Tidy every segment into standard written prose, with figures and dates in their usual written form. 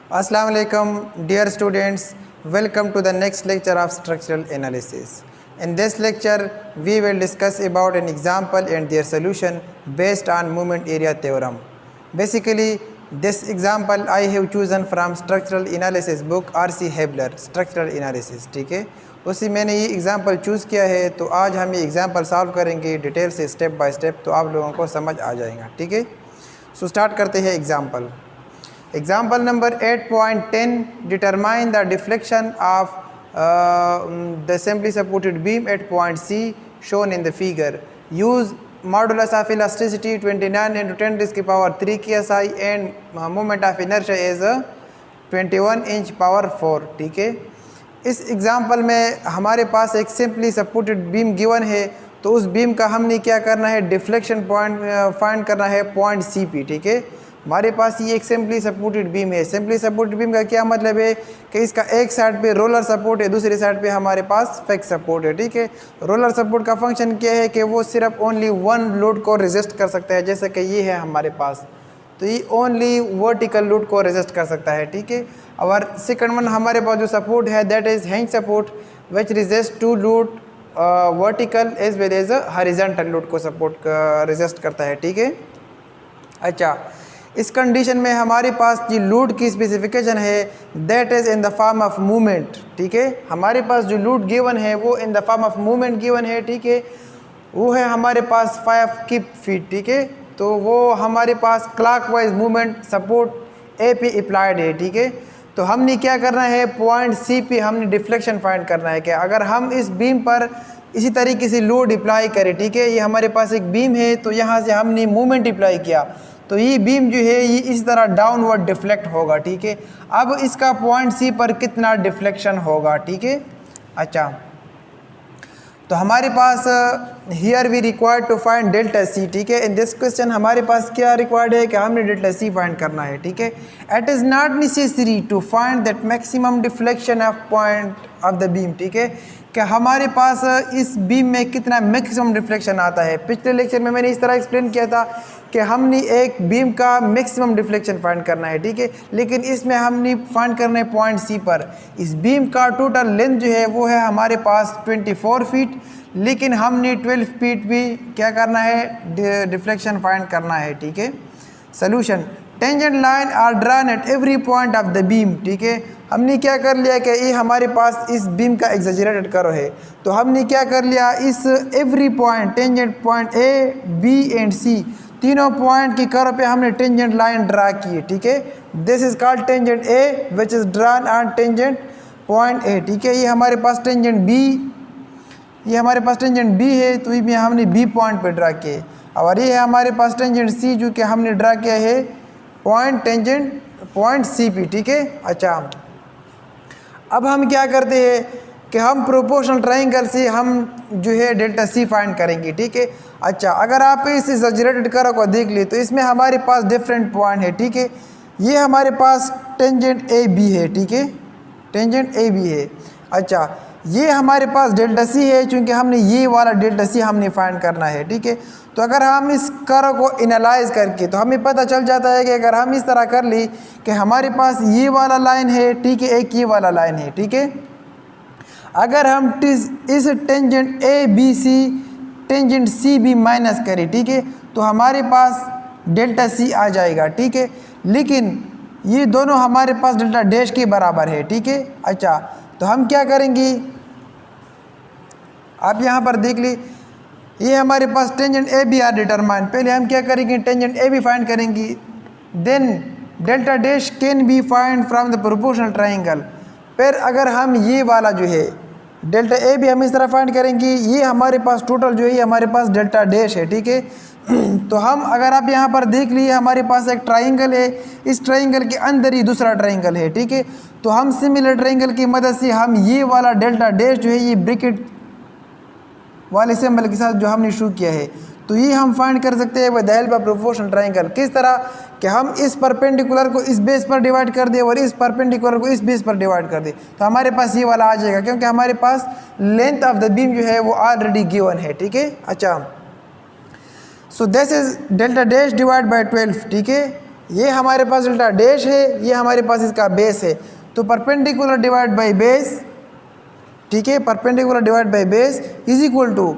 Assalamu alaikum, dear students. Welcome to the next lecture of structural analysis. In this lecture, we will discuss about an example and their solution based on moment area theorem. Basically, this example I have chosen from structural analysis book R.C. Hebler, structural analysis. ठीक है, उसी मैंने ये example choose किया है। तो आज हम ये एग्जाम्पल सॉल्व करेंगे डिटेल से, स्टेप बाय स्टेप, तो आप लोगों को समझ आ जाएगा। ठीक है, सो स्टार्ट करते हैं example. Example number 8.10, determine the deflection of the simply supported beam at point C shown in the figure. Use modulus of elasticity 29 into 10 raised to power 3 KSI and moment of inertia is 21 inch power 4। ठीक है, इस example में हमारे पास एक simply supported beam given है। तो उस beam का हमने क्या करना है, डिफ्लेक्शन पॉइंट फाइंड करना है पॉइंट सी पी। ठीक है, हमारे पास ये एक सिंपली सपोर्टेड बीम है। सिंपली सपोर्टेड बीम का क्या मतलब है कि इसका एक साइड पे रोलर सपोर्ट है, दूसरी साइड पे हमारे पास फिक्स सपोर्ट है। ठीक है, रोलर सपोर्ट का फंक्शन क्या है कि वो सिर्फ ओनली वन लोड को रेजिस्ट कर सकता है, जैसे कि ये है हमारे पास। तो ये ओनली वर्टिकल लोड को रेजिस्ट कर सकता है। ठीक है, और सेकंड वन हमारे पास जो सपोर्ट है that is hinge support which resist to load vertical as well as horizontal load को सपोर्ट रेजिस्ट करता है। ठीक है, अच्छा, इस कंडीशन में हमारे पास जो लोड की स्पेसिफिकेशन है that is in the form of movement. ठीक है, हमारे पास जो लोड गिवन है वो in the form of movement given है। ठीक है, वो है हमारे पास 5 किप फीट। ठीक है, तो वो हमारे पास क्लॉकवाइज मूवमेंट सपोर्ट ए पे अप्लाइड है। ठीक है, तो हमने क्या करना है, पॉइंट सी पे हमने डिफ्लेक्शन फाइंड करना है कि अगर हम इस बीम पर इसी तरीके से लोड अप्लाई करें। ठीक है, ये हमारे पास एक बीम है, तो यहाँ से हमने मूवमेंट अप्लाई किया तो ये बीम जो है ये इस तरह डाउनवर्ड डिफ्लेक्ट होगा। ठीक है, अब इसका पॉइंट सी पर कितना डिफ्लेक्शन होगा। ठीक है, अच्छा, तो हमारे पास here we required to find delta C. ठीक है, इन दिस क्वेश्चन हमारे पास क्या रिक्वायर्ड है कि हमने डेल्टा सी फाइंड करना है। ठीक है, it is not necessary to find that maximum deflection of point of the beam. ठीक है, कि हमारे पास इस बीम में कितना मैक्सिमम डिफ्लेक्शन आता है। पिछले लेक्चर में मैंने इस तरह एक्सप्लेन किया था कि हमने एक बीम का मैक्सिमम डिफ्लेक्शन फाइंड करना है। ठीक है, लेकिन इसमें हमने फाइंड करना है पॉइंट सी पर। इस बीम का टोटल लेंथ जो है वो है हमारे पास 24 फीट, लेकिन हमने 12 फीट भी क्या करना है, डिफ्लेक्शन फाइंड करना है। ठीक है, solution, tangent line are drawn at every point of the beam. ठीक है, हमने क्या कर लिया कि ये हमारे पास इस बीम का एग्जैजरेटेड कर्व है, तो हमने क्या कर लिया, इस every point tangent point A B and C तीनों पॉइंट की कर्व पे हमने टेंजेंट लाइन ड्रा की है। ठीक है, this is called tangent A which is drawn on tangent point ए। ठीक है, ये हमारे पास टेंजेंट बी, ये हमारे पास टेंजेंट बी है, तो ये हमने बी पॉइंट पे ड्रा किए। और ये है हमारे पास टेंजेंट सी जो कि हमने ड्रा किया है point tangent point C P. ठीक है, अच्छा, अब हम क्या करते हैं कि हम प्रोपोर्शनल ट्रायंगल से हम जो है डेल्टा सी फाइंड करेंगे। ठीक है, अच्छा, अगर आप इस एग्जैजरेटेड कर्व को देख ले तो इसमें हमारे पास डिफरेंट पॉइंट है। ठीक है, ये हमारे पास टेंजेंट ए बी है। ठीक है, टेंजेंट ए बी है। अच्छा, ये हमारे पास डेल्टा सी है, चूँकि हमने ये वाला डेल्टा सी हमने फाइंड करना है। ठीक है, तो अगर हम इस कर्व को एनालाइज करके तो हमें पता चल जाता है कि अगर हम इस तरह कर ली कि हमारे पास ये वाला लाइन है, ठीक है, एक ये वाला लाइन है। ठीक है, अगर हम इस tangent A B C tangent C B minus करें, ठीक है, तो हमारे पास डेल्टा सी आ जाएगा। ठीक है, लेकिन ये दोनों हमारे पास डेल्टा डैश के बराबर है। ठीक है, अच्छा, तो हम क्या करेंगे, आप यहाँ पर देख ली, ये हमारे पास tangent A B are determine. पहले हम क्या करेंगे, टेंजेंट ए बी फाइंड करेंगे, then delta dash can be find from the proportional triangle. फिर अगर हम ये वाला जो है डेल्टा ए बी हम इस तरह फाइंड करेंगे, ये हमारे पास टोटल जो है हमारे पास डेल्टा डैश है। ठीक है, तो हम अगर आप यहाँ पर देख लिए हमारे पास एक ट्रायंगल है, इस ट्रायंगल के अंदर ही दूसरा ट्रायंगल है। ठीक है, तो हम सिमिलर ट्रायंगल की मदद से हम ये वाला डेल्टा डैश जो है ये ब्रैकेट वाले सिंबल के साथ जो हमने शुरू किया है, तो ये हम फाइंड कर सकते हैं with the help of proportional triangle. किस तरह कि हम इस परपेंडिकुलर को इस बेस पर डिवाइड कर दें और इस परपेंडिकुलर को इस बेस पर डिवाइड कर दें, तो हमारे पास ये वाला आ जाएगा, क्योंकि हमारे पास लेंथ ऑफ द बीम जो है वो ऑलरेडी गिवन है। ठीक है, अच्छा, so this is delta dash divide by 12। ठीक है, ये हमारे पास डेल्टा डैश है, ये हमारे पास इसका बेस है। तो परपेंडिकुलर डिवाइड बाई बेस, ठीक है, perpendicular divide by base is equal to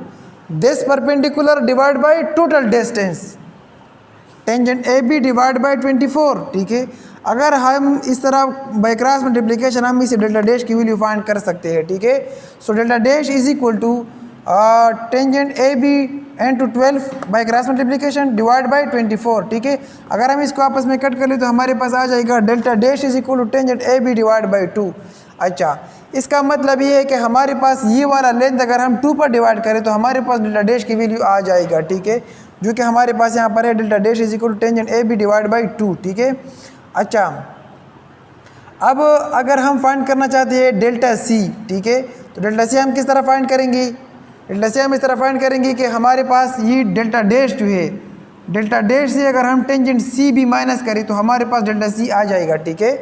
this perpendicular divide by total distance tangent A B divide by 24, ठीक है। अगर हम इस तरह बाई क्रॉस मल्टीप्लिकेशन हम इसे डेल्टा डैश की वैल्यू फाइंड कर सकते हैं, ठीक है। So delta dash is equal to tangent A B into 12 by cross multiplication divide by 24, ठीक है। अगर हम इसको आपस में कट कर ले तो हमारे पास आ जाएगा delta dash is equal to tangent A B divide by 2। अच्छा, इसका मतलब ये है कि हमारे पास ये वाला लेंथ अगर हम 2 पर डिवाइड करें तो हमारे पास डेल्टा डैश की वैल्यू आ जाएगा, ठीक है, जो कि हमारे पास यहाँ पर है delta dash is equal to tangent A B divide by 2, ठीक है। अच्छा, अब अगर हम फाइंड करना चाहते हैं डेल्टा सी, ठीक है, तो डेल्टा सी हम किस तरह फाइंड करेंगे? डेल्टा सी हम इस तरह फाइंड करेंगे कि हमारे पास ये डेल्टा डैश जो है, डेल्टा डैश से अगर हम टेंजेंट सी भी माइनस करें तो हमारे पास डेल्टा सी आ जाएगा, ठीक है।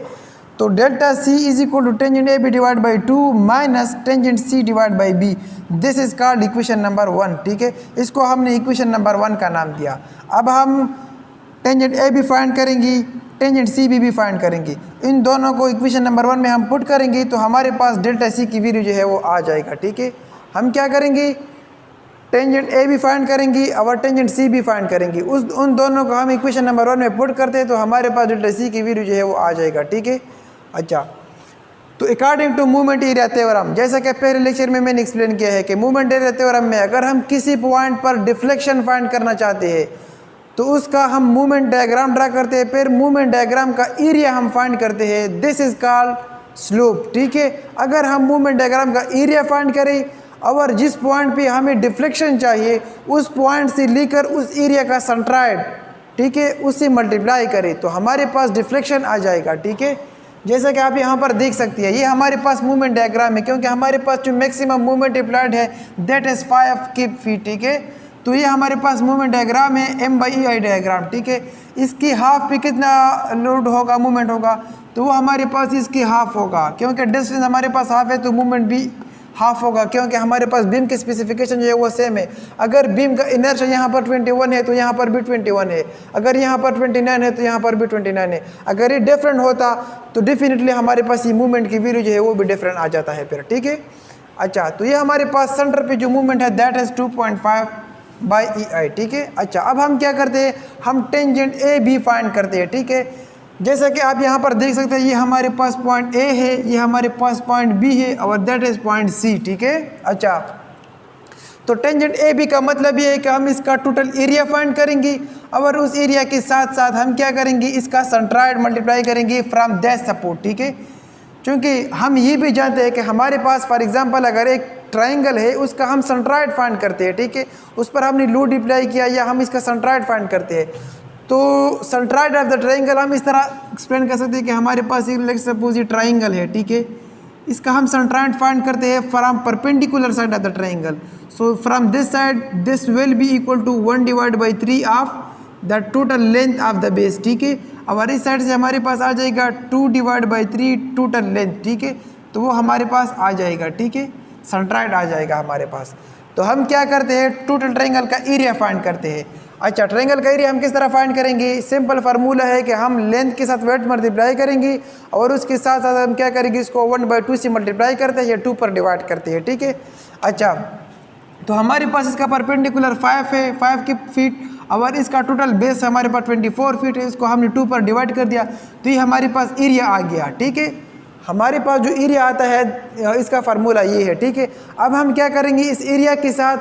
तो delta C is equal to tangent A B divide by 2 minus tangent C divide by B. This is called equation number 1, ठीक है। इसको हमने इक्वेशन नंबर 1 का नाम दिया। अब हम टेंजेंट ए बी फाइंड करेंगे, टेंजेंट सी बी फाइंड करेंगे। इन दोनों को इक्वेशन नंबर 1 में हम पुट करेंगे तो हमारे पास डेल्टा सी की वैल्यू जो है वो आ जाएगा, ठीक है। हम क्या करेंगे? टेंजेंट ए बी फाइंड करेंगे और टेंजेंट सी बी फाइंड करेंगे। उन दोनों को हम इक्वेशन नंबर 1 में पुट करते हैं तो हमारे पास डेल्टा सी की वैल्यू जो है वो आ जाएगा, ठीक है। अच्छा, तो according to movement area theorem, जैसा कि पहले लेक्चर में मैंने एक्सप्लेन किया है कि मूवमेंट एरिया थ्योरम में अगर हम किसी पॉइंट पर डिफ्लेक्शन फाइंड करना चाहते हैं तो उसका हम मूवमेंट डायग्राम ड्रा करते हैं, फिर मूवमेंट डायग्राम का एरिया हम फाइंड करते हैं। दिस इज कॉल्ड स्लोप, ठीक है। अगर हम मूवमेंट डायग्राम का एरिया फाइंड करें और जिस पॉइंट पे हमें डिफ्लेक्शन चाहिए उस पॉइंट से लेकर उस एरिया का सेंट्रॉइड, ठीक है, उससे मल्टीप्लाई करें तो हमारे पास डिफ्लेक्शन आ जाएगा, ठीक है। जैसा कि आप यहाँ पर देख सकते हैं, ये हमारे पास मूवमेंट डायग्राम है, क्योंकि हमारे पास जो मैक्सिमम मूवमेंट अप्लाइड है दैट इज 5 किप फीट, ठीक है। तो ये हमारे पास मूवमेंट डायग्राम है, M by E I diagram, ठीक है। इसकी हाफ पे कितना लोड होगा, मूवमेंट होगा, तो वो हमारे पास इसकी हाफ होगा, क्योंकि डिस्टेंस हमारे पास हाफ है तो मूवमेंट भी हाफ होगा, क्योंकि हमारे पास बीम की स्पेसिफिकेशन जो है वो सेम है। अगर बीम का इनर्शिया यहाँ पर 21 है तो यहाँ पर भी 21 है, अगर यहाँ पर 29 है तो यहाँ पर भी 29 है। अगर ये डिफरेंट होता तो डेफिनेटली हमारे पास ये मूवमेंट की वैल्यू जो है वो भी डिफरेंट आ जाता है फिर, ठीक है। अच्छा, तो ये हमारे पास सेंटर पे जो मूवमेंट है दैट इज 2.5 बाई ई आई, ठीक है। अच्छा, अब हम क्या करते हैं? हम टेंजेंट ए बी फाइंड करते हैं, ठीक है। जैसा कि आप यहाँ पर देख सकते हैं, ये हमारे पास पॉइंट ए है, ये हमारे पास पॉइंट बी है और दैट इज पॉइंट सी, ठीक है। अच्छा, तो टेंजेंट ए बी का मतलब ये है कि हम इसका टोटल एरिया फाइंड करेंगे और उस एरिया के साथ साथ हम क्या करेंगे? इसका सेंट्रॉइड मल्टीप्लाई करेंगे फ्रॉम दैट सपोर्ट, ठीक है। क्योंकि हम ये भी जानते हैं कि हमारे पास फॉर एग्जांपल अगर एक ट्राइंगल है उसका हम सेंट्रॉइड फाइंड करते हैं, ठीक है। उस पर हमने लोड अप्लाई किया या हम इसका सेंट्रॉइड फाइंड करते हैं, तो सेंट्रॉइड ऑफ द ट्राइंगल हम इस तरह एक्सप्लेन कर सकते हैं कि हमारे पास एक लेट्स सपोज ये ट्राइंगल है, ठीक है। इसका हम सेंट्रॉइड फाइंड करते हैं from perpendicular side of the triangle. So from this side this will be equal to 1 divide by 3 of the total length of the base, ठीक है। और इस साइड से हमारे पास आ जाएगा 2 डिवाइड बाई 3 टोटल लेंथ, ठीक है। तो वो हमारे पास आ जाएगा, ठीक है, सेंट्रॉइड आ जाएगा हमारे पास। तो हम क्या करते हैं? टोटल ट्राइंगल का एरिया फाइंड करते हैं। अच्छा, ट्राइंगल का एरिया हम किस तरह फाइंड करेंगे? सिंपल फार्मूला है कि हम लेंथ के साथ वेट मल्टीप्लाई करेंगे और उसके साथ साथ हम क्या करेंगे? इसको 1/2 से मल्टीप्लाई करते हैं या 2 पर डिवाइड करते हैं, ठीक है। अच्छा, तो हमारे पास इसका परपेंडिकुलर 5 है, 5 की फीट, और इसका टोटल बेस हमारे पास 24 फीट है। इसको हमने 2 पर डिवाइड कर दिया तो ये हमारे पास एरिया आ गया, ठीक है। हमारे पास जो एरिया आता है इसका फार्मूला ये है, ठीक है। अब हम क्या करेंगे? इस एरिया के साथ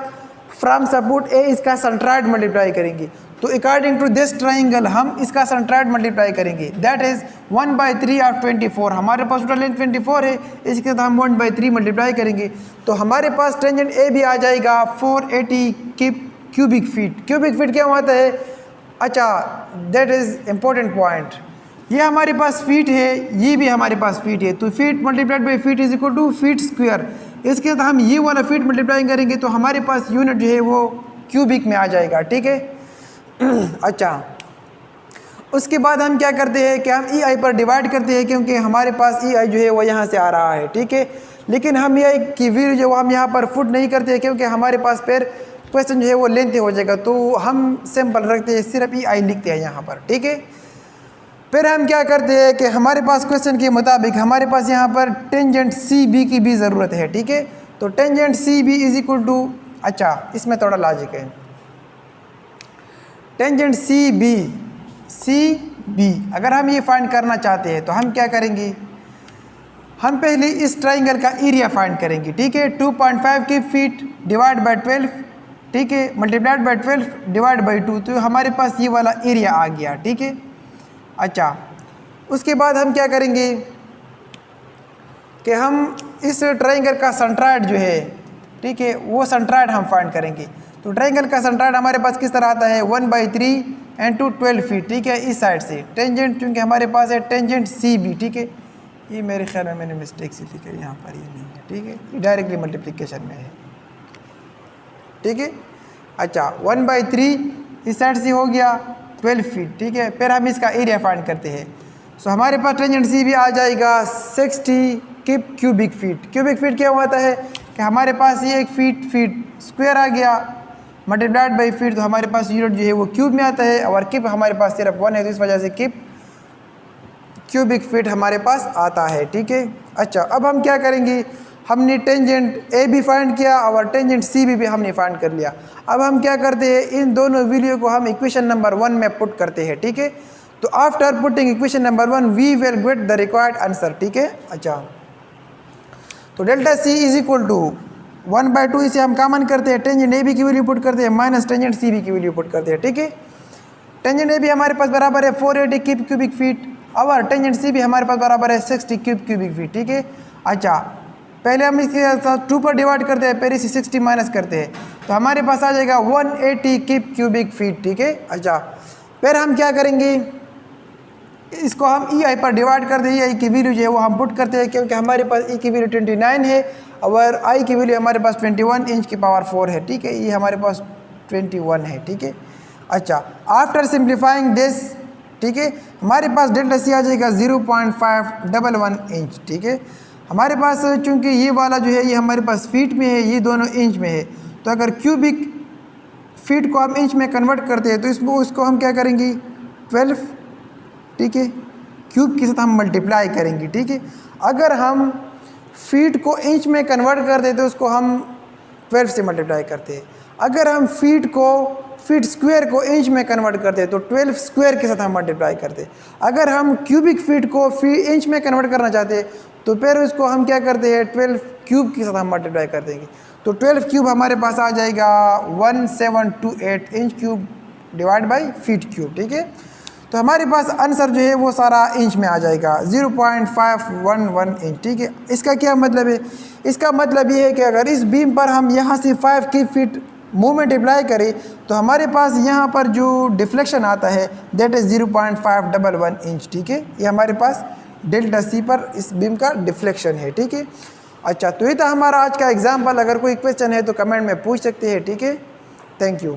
फ्रॉम सपोर्ट ए इसका सेंट्रॉइड मल्टीप्लाई करेंगे। तो अकॉर्डिंग टू दिस ट्राइंगल हम इसका सेंट्रॉइड मल्टीप्लाई करेंगे, दैट इज 1/3 ऑफ 24। हमारे पास टोटल लेंथ 24 है, इसके साथ हम 1/3 मल्टीप्लाई करेंगे तो हमारे पास टेंजेंट ए भी आ जाएगा 480 क्यूबिक फीट। क्यूबिक फीट क्या होता है? अच्छा, दैट इज इम्पोर्टेंट पॉइंट। ये हमारे पास फीट है, ये भी हमारे पास फीट है, तो feet multiplied by feet is equal to feet square. इसके साथ हम ये वाला फीट मल्टीप्लाई करेंगे तो हमारे पास यूनिट जो है वो क्यूबिक में आ जाएगा, ठीक है। अच्छा, उसके बाद हम क्या करते हैं कि हम ई आई पर डिवाइड करते हैं, क्योंकि हमारे पास ई आई जो है वो यहाँ से आ रहा है, ठीक है। लेकिन हम ये की वैल्यू जो हम यहाँ पर फुट नहीं करते हैं, क्योंकि हमारे पास फिर क्वेश्चन जो है वो लेंथी हो जाएगा, तो हम सिंपल रखते हैं, सिर्फ ई आई लिखते हैं यहाँ पर, ठीक है। फिर हम क्या करते हैं कि हमारे पास क्वेश्चन के मुताबिक हमारे पास यहाँ पर टेंजेंट सी बी की भी ज़रूरत है, ठीक है। तो tangent C B is equal to, अच्छा इसमें थोड़ा लॉजिक है, टेंजेंट सी बी अगर हम ये फाइंड करना चाहते हैं तो हम क्या करेंगे, हम पहले इस ट्राइंगल का एरिया फाइंड करेंगे, ठीक है। 2.5 क्यूब फीट डिवाइड बाय 12, ठीक है, मल्टीप्लाइड बाय 12 डिवाइड बाय 2, तो हमारे पास ये वाला एरिया आ गया, ठीक है। अच्छा उसके बाद हम क्या करेंगे कि हम इस ट्राइंगल का सेंट्रॉइड जो है, ठीक है, वो सेंट्रॉइड हम फाइंड करेंगे। तो ट्राइंगल का सेंट्रॉइड हमारे पास किस तरह आता है, 1/3 × 12 फीट, ठीक है, इस साइड से। टेंजेंट चूँकि हमारे पास है टेंजेंट सी बी, ठीक है, ये मेरे ख्याल में मैंने मिस्टेक से लिखा है, यहाँ पर ये नहीं है, ठीक है, ये डायरेक्टली मल्टीप्लिकेशन में है, ठीक है। अच्छा 1/3 इस साइड से हो गया 12 फीट, ठीक है। फिर हम इसका एरिया फाइंड करते हैं। सो हमारे पास टेंजेंट सी भी आ जाएगा 60 क्यूबिक फीट। क्यूबिक फीट क्या होता है कि हमारे पास ये एक फीट स्क्वायर आ गया, मल्टीप्लाइड बाई फीट, तो हमारे पास यूनिट जो है वो क्यूब में आता है, और किप हमारे पास सिर्फ 1 है, तो इस वजह से किप क्यूबिक फीट हमारे पास आता है, ठीक है। अच्छा अब हम क्या करेंगे, हमने टेंजेंट ए भी फाइंड किया और टेंजेंट सी भी हमने फाइंड कर लिया। अब हम क्या करते हैं, इन दोनों वैल्यू को हम इक्वेशन नंबर 1 में पुट करते हैं, ठीक है। तो after putting equation number 1 we will get the required answer, ठीक है। अच्छा तो delta C is equal to 1/2, इसे हम कॉमन करते हैं, टेंजेंट ए बी की वैल्यू पुट करते हैं माइनस टेंजेंट सी बी की वैल्यू पुट करते हैं, ठीक है। टेंजेंट ए बी हमारे पास बराबर है 480 क्यूबिक फीट और टेंजेंट सी भी हमारे पास बराबर है 60 क्यूबिक फीट, ठीक है। अच्छा पहले हम इसके साथ 2 पर डिवाइड करते हैं, फिर इसे 60 माइनस करते हैं, तो हमारे पास आ जाएगा 180 क्यूबिक फीट, ठीक है। अच्छा फिर हम क्या करेंगे, इसको हम ई आई पर डिवाइड कर दें, ई आई की वैल्यू जो है वो हम पुट करते हैं, क्योंकि हमारे पास ई की वैल्यू 29 है और आई की वैल्यू हमारे पास 21 इंच की पावर 4 है, ठीक है, ये हमारे पास 21 है, ठीक है। अच्छा आफ्टर सिंप्लीफाइंग दिस, ठीक है, हमारे पास डेल्टा सी आ जाएगा 0.511 इंच, ठीक है। हमारे पास चूंकि ये वाला जो है ये हमारे पास फीट में है, ये दोनों इंच में है, तो अगर क्यूबिक फीट को हम इंच में कन्वर्ट करते हैं तो इसमें उसको हम क्या करेंगे 12, ठीक है, क्यूब के साथ हम मल्टीप्लाई करेंगे, ठीक है। अगर हम फीट को इंच में कन्वर्ट कर देते तो उसको हम 12 से मल्टीप्लाई करते हैं। अगर हम फीट स्क्वायर को इंच में कन्वर्ट करते हैं तो 12 स्क्वायर के साथ हम मल्टीप्लाई करते हैं। अगर हम क्यूबिक फीट को इंच में कन्वर्ट करना चाहते हैं तो फिर उसको हम क्या करते हैं 12 क्यूब के साथ हम मल्टीप्लाई कर देंगे, तो 12 क्यूब हमारे पास आ जाएगा 1728 inch cube divide by feet cube, ठीक है। तो हमारे पास आंसर जो है वो सारा इंच में आ जाएगा 0.511 इंच, ठीक है। इसका क्या मतलब है, इसका मतलब ये है कि अगर इस बीम पर हम यहाँ से 5 क्यूब फीट मूवमेंट अप्लाई करें तो हमारे पास यहाँ पर जो डिफ्लेक्शन आता है दैट इज़ 0.511 इंच, ठीक है। ये हमारे पास डेल्टा सी पर इस बीम का डिफ्लेक्शन है, ठीक है। अच्छा तो ये था हमारा आज का एग्जाम्पल। अगर कोई क्वेश्चन है तो कमेंट में पूछ सकते हैं, ठीक है। Thank you.